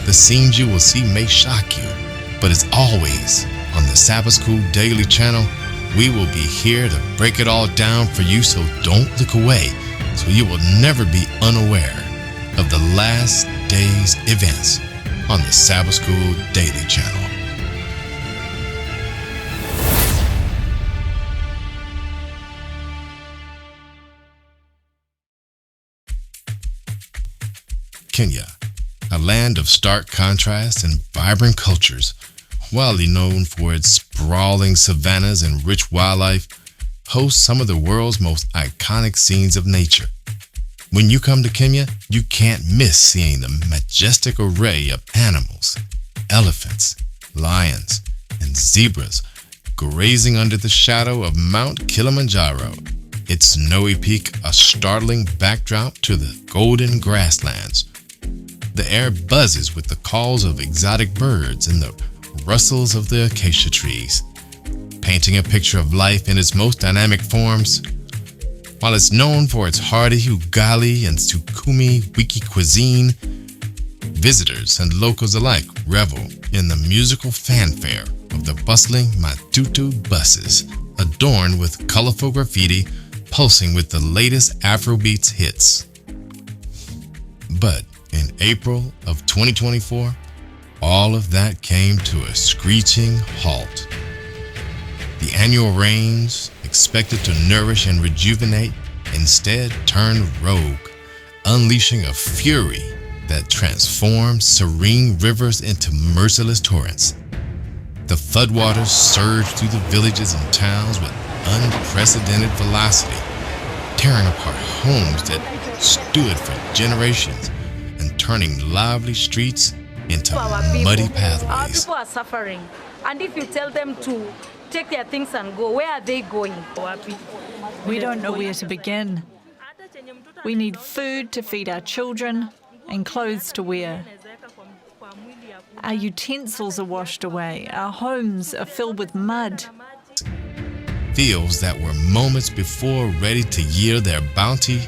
The scenes you will see may shock you, but as always, on the Sabbath School Daily channel, we will be here to break it all down for you, so don't look away, so you will never be unaware of the last day's events on the Sabbath School Daily channel. Kenya, a land of stark contrasts and vibrant cultures, widely known for its sprawling savannas and rich wildlife, hosts some of the world's most iconic scenes of nature. When you come to Kenya, you can't miss seeing the majestic array of animals, elephants, lions, and zebras grazing under the shadow of Mount Kilimanjaro, its snowy peak a startling backdrop to the golden grasslands. The air buzzes with the calls of exotic birds and the rustles of the acacia trees, painting a picture of life in its most dynamic forms. While it's known for its hearty ugali and sukumi wiki cuisine, visitors and locals alike revel in the musical fanfare of the bustling Matutu buses, adorned with colorful graffiti pulsing with the latest Afrobeats hits. But in April of 2024, all of that came to a screeching halt. The annual rains, expected to nourish and rejuvenate, instead turned rogue, unleashing a fury that transformed serene rivers into merciless torrents. The floodwaters surged through the villages and towns with unprecedented velocity, tearing apart homes that stood for generations and turning lively streets into muddy pathways. Our people are suffering, and if you tell them to take their things and go, where are they going? We don't know where to begin. We need food to feed our children and clothes to wear. Our utensils are washed away. Our homes are filled with mud. Fields that were moments before ready to yield their bounty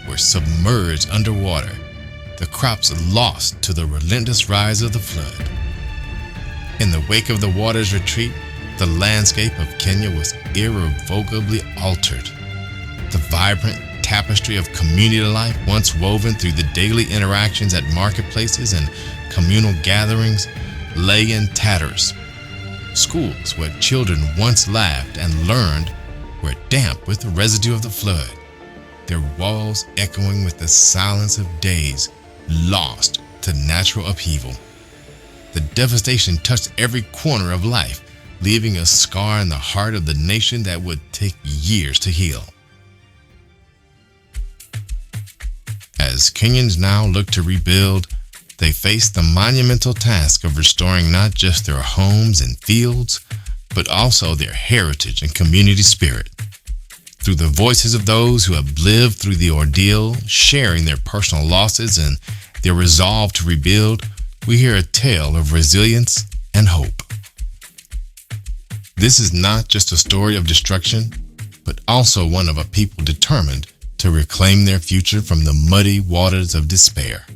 were submerged underwater, the crops lost to the relentless rise of the flood. In the wake of the water's retreat, the landscape of Kenya was irrevocably altered. The vibrant tapestry of community life once woven through the daily interactions at marketplaces and communal gatherings lay in tatters. Schools where children once laughed and learned were damp with the residue of the flood, their walls echoing with the silence of days lost to natural upheaval. The devastation touched every corner of life, leaving a scar in the heart of the nation that would take years to heal. As Kenyans now look to rebuild, they face the monumental task of restoring not just their homes and fields, but also their heritage and community spirit. Through the voices of those who have lived through the ordeal, sharing their personal losses and their resolve to rebuild, we hear a tale of resilience and hope. This is not just a story of destruction, but also one of a people determined to reclaim their future from the muddy waters of despair.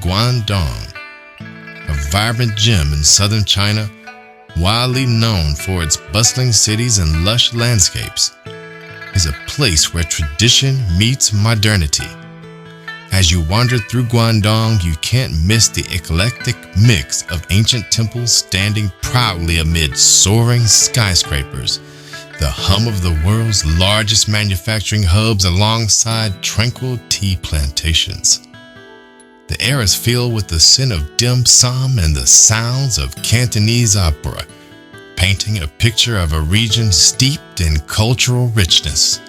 Guangdong, a vibrant gem in southern China, widely known for its bustling cities and lush landscapes, is a place where tradition meets modernity. As you wander through Guangdong, you can't miss the eclectic mix of ancient temples standing proudly amid soaring skyscrapers, the hum of the world's largest manufacturing hubs alongside tranquil tea plantations. The air is filled with the scent of dim sum and the sounds of Cantonese opera, painting a picture of a region steeped in cultural richness.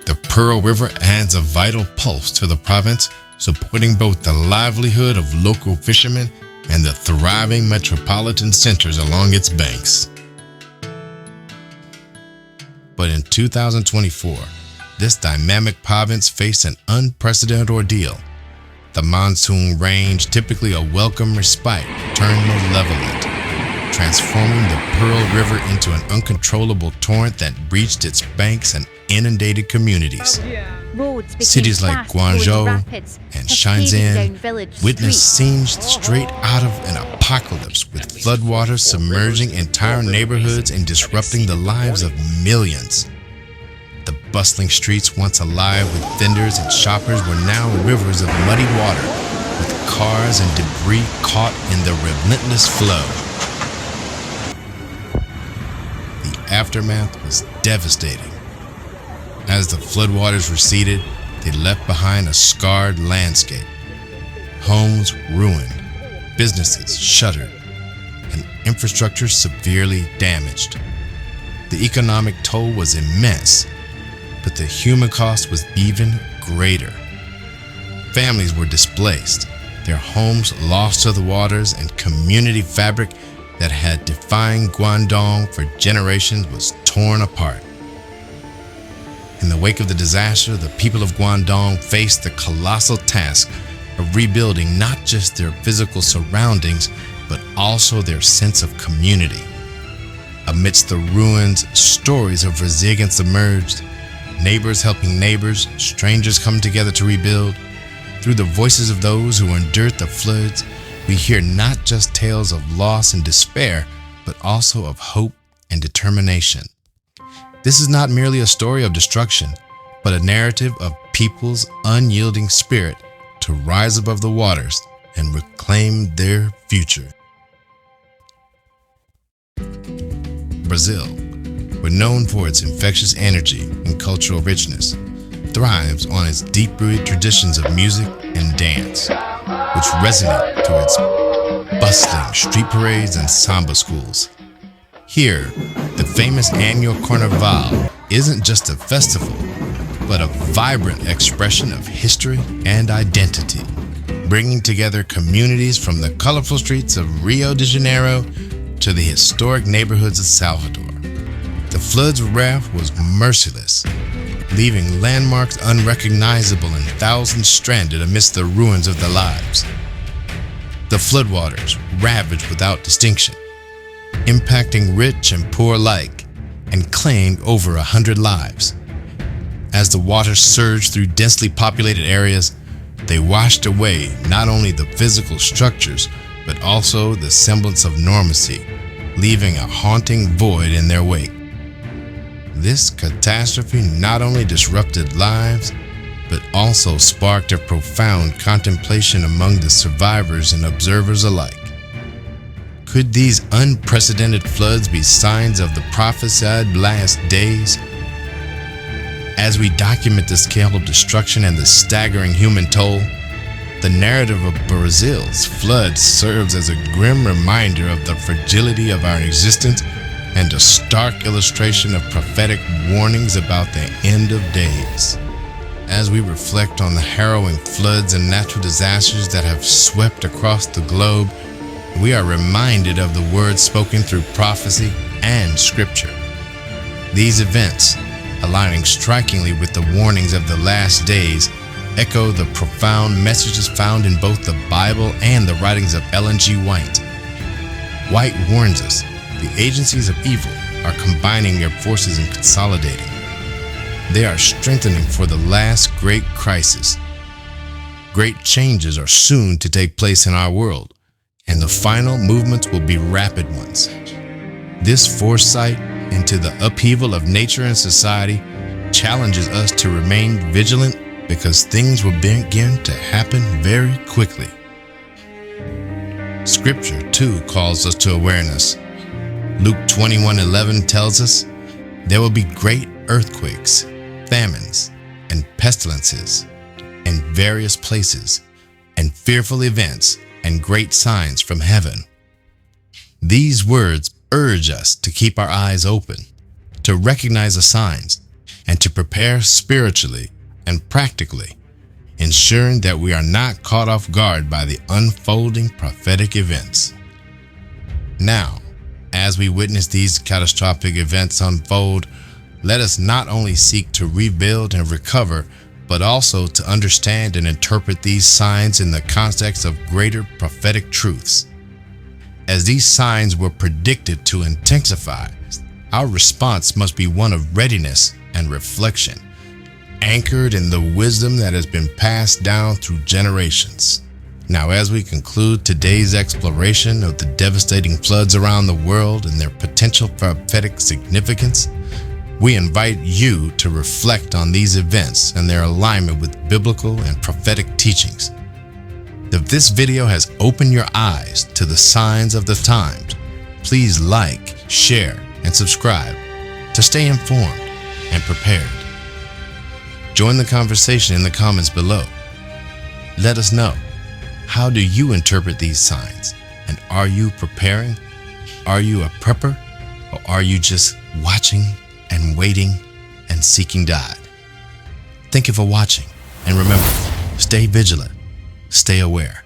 The Pearl River adds a vital pulse to the province, supporting both the livelihood of local fishermen and the thriving metropolitan centers along its banks. But in 2024, this dynamic province faced an unprecedented ordeal. The monsoon range, typically a welcome respite, turned malevolent, transforming the Pearl River into an uncontrollable torrent that breached its banks and inundated communities. Cities like Guangdong and Shenzhen witnessed scenes straight out of an apocalypse, with floodwaters submerging entire neighborhoods and disrupting the lives of millions. The bustling streets, once alive with vendors and shoppers, were now rivers of muddy water, with cars and debris caught in the relentless flow. The aftermath was devastating. As the floodwaters receded, they left behind a scarred landscape. Homes ruined, businesses shuttered, and infrastructure severely damaged. The economic toll was immense, but the human cost was even greater. Families were displaced, their homes lost to the waters, and community fabric that had defined Guangdong for generations was torn apart. In the wake of the disaster, the people of Guangdong faced the colossal task of rebuilding not just their physical surroundings, but also their sense of community. Amidst the ruins, stories of resilience emerged, neighbors helping neighbors, strangers coming together to rebuild. Through the voices of those who endured the floods, we hear not just tales of loss and despair, but also of hope and determination. This is not merely a story of destruction, but a narrative of people's unyielding spirit to rise above the waters and reclaim their future. Brazil, known for its infectious energy and cultural richness, thrives on its deep-rooted traditions of music and dance, which resonate to its bustling street parades and samba schools. Here, the famous annual Carnival isn't just a festival, but a vibrant expression of history and identity, bringing together communities from the colorful streets of Rio de Janeiro to the historic neighborhoods of Salvador. The flood's wrath was merciless, leaving landmarks unrecognizable and thousands stranded amidst the ruins of their lives. The floodwaters ravaged without distinction, impacting rich and poor alike, and claimed over 100 lives. As the waters surged through densely populated areas, they washed away not only the physical structures, but also the semblance of normalcy, leaving a haunting void in their wake. This catastrophe not only disrupted lives, but also sparked a profound contemplation among the survivors and observers alike. Could these unprecedented floods be signs of the prophesied last days? As we document the scale of destruction and the staggering human toll, the narrative of Brazil's flood serves as a grim reminder of the fragility of our existence and a stark illustration of prophetic warnings about the end of days. As we reflect on the harrowing floods and natural disasters that have swept across the globe, we are reminded of the words spoken through prophecy and scripture. These events, aligning strikingly with the warnings of the last days, echo the profound messages found in both the Bible and the writings of Ellen G. White. White warns us the agencies of evil are combining their forces and consolidating. They are strengthening for the last great crisis. Great changes are soon to take place in our world, and the final movements will be rapid ones. This foresight into the upheaval of nature and society challenges us to remain vigilant, because things will begin to happen very quickly. Scripture, too, calls us to awareness. Luke 21:11 tells us, there will be great earthquakes, famines, and pestilences in various places, and fearful events and great signs from heaven. These words urge us to keep our eyes open, to recognize the signs, and to prepare spiritually and practically, ensuring that we are not caught off guard by the unfolding prophetic events. Now, as we witness these catastrophic events unfold, let us not only seek to rebuild and recover, but also to understand and interpret these signs in the context of greater prophetic truths. As these signs were predicted to intensify, our response must be one of readiness and reflection, anchored in the wisdom that has been passed down through generations. Now, as we conclude today's exploration of the devastating floods around the world and their potential prophetic significance, we invite you to reflect on these events and their alignment with biblical and prophetic teachings. If this video has opened your eyes to the signs of the times, please like, share, and subscribe to stay informed and prepared. Join the conversation in the comments below. Let us know, how do you interpret these signs? And are you preparing? Are you a prepper? Or are you just watching and waiting and seeking God? Thank you for watching. And remember, stay vigilant, stay aware.